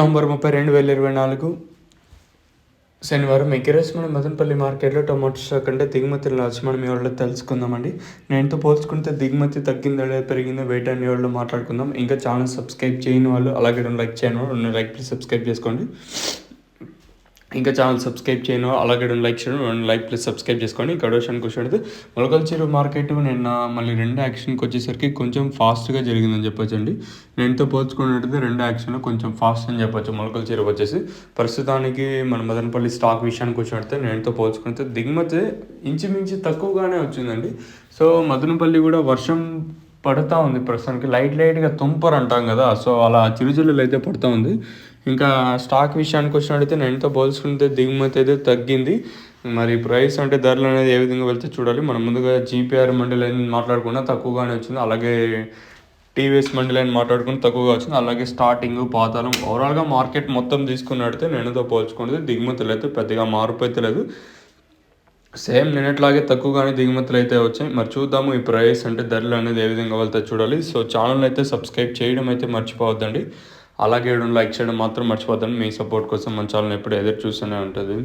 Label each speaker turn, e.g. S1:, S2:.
S1: November 30, 2024 శనివారం ఎగ్రెస్ మన మదనపల్లి మార్కెట్లో టొమాటో స్టాక్ అంటే దిగుమతి లాస్ మనం ఎవరిలో తెలుసుకుందామండి. నేనుతో పోల్చుకుంటే దిగుమతి తగ్గిందా లేదా పెరిగిందా వెయిట్ అని ఎవరిలో మాట్లాడుకుందాం. ఇంకా ఛానల్ సబ్స్క్రైబ్ చేయని వాళ్ళు అలాగే 2 లైక్ చేయని వాళ్ళు 2 లైక్ ప్లీజ్ సబ్స్క్రైబ్ చేసుకోండి. ఇంకా ఛానల్ సబ్స్క్రైబ్ చేయను అలాగే 2 లైక్ చేయండి, 2 లైక్ ప్లీజ్ సబ్స్క్రైబ్ చేసుకోండి. ఇక్కడ విషయానికి వచ్చేది మొలకల చెరువు మార్కెట్ నిన్న మళ్ళీ 2 యాక్షన్కి వచ్చేసరికి కొంచెం ఫాస్ట్గా జరిగిందని చెప్పొచ్చు అండి. నేనుతో పోల్చుకున్నట్టయితే 2 యాక్షన్లో కొంచెం ఫాస్ట్ అని చెప్పొచ్చు. మొలకల చెరువు వచ్చేసి ప్రస్తుతానికి మన మదనపల్లి స్టాక్ విషయానికి వచ్చినట్టే నేనుతో పోల్చుకుంటే దిగుమతి ఇంచుమించు తక్కువగానే వచ్చిందండి. సో మదనపల్లి కూడా వర్షం పడుతూ ఉంది ప్రస్తుతానికి, లైట్గా తుంపర్ అంటాం కదా, సో అలా చిరుజల్లులు అయితే పడుతూ ఉంది. ఇంకా స్టాక్ విషయానికి వచ్చినట్టయితే నేనుతో పోల్చుకుంటే దిగుమతి అయితే తగ్గింది. మరి ప్రైస్ అంటే ధరలు అనేది ఏ విధంగా వెళ్తే చూడాలి. మనం ముందుగా జీపీఆర్ మండీ లైన్ మాట్లాడుకున్నా తక్కువగానే వచ్చింది, అలాగే టీవీఎస్ మండీ లైన్ మాట్లాడుకుని తక్కువగా వచ్చింది, అలాగే స్టార్టింగ్ పాతాళం ఓవరాల్గా మార్కెట్ మొత్తం తీసుకున్నట్టయితే నేనుతో పోల్చుకుంటే దిగుమతులు అయితే పెద్దగా మార్పు అయితే లేదు. సేమ్ నిన్నట్లాగే తక్కువగానే దిగుమతులు అయితే వచ్చాయి. మరి చూద్దాము ఈ ప్రైస్ అంటే ధరలు అనేది ఏ విధంగా వెళ్తే చూడాలి. సో ఛానల్ అయితే సబ్స్క్రైబ్ చేయడం అయితే మర్చిపోవద్దండి, అలాగే లైక్ చేయడం మాత్రం మర్చిపోద్దండి. మీ సపోర్ట్ కోసం మన ఛానల్ ఎప్పుడు ఎదురు చూస్తూనే ఉంటుంది.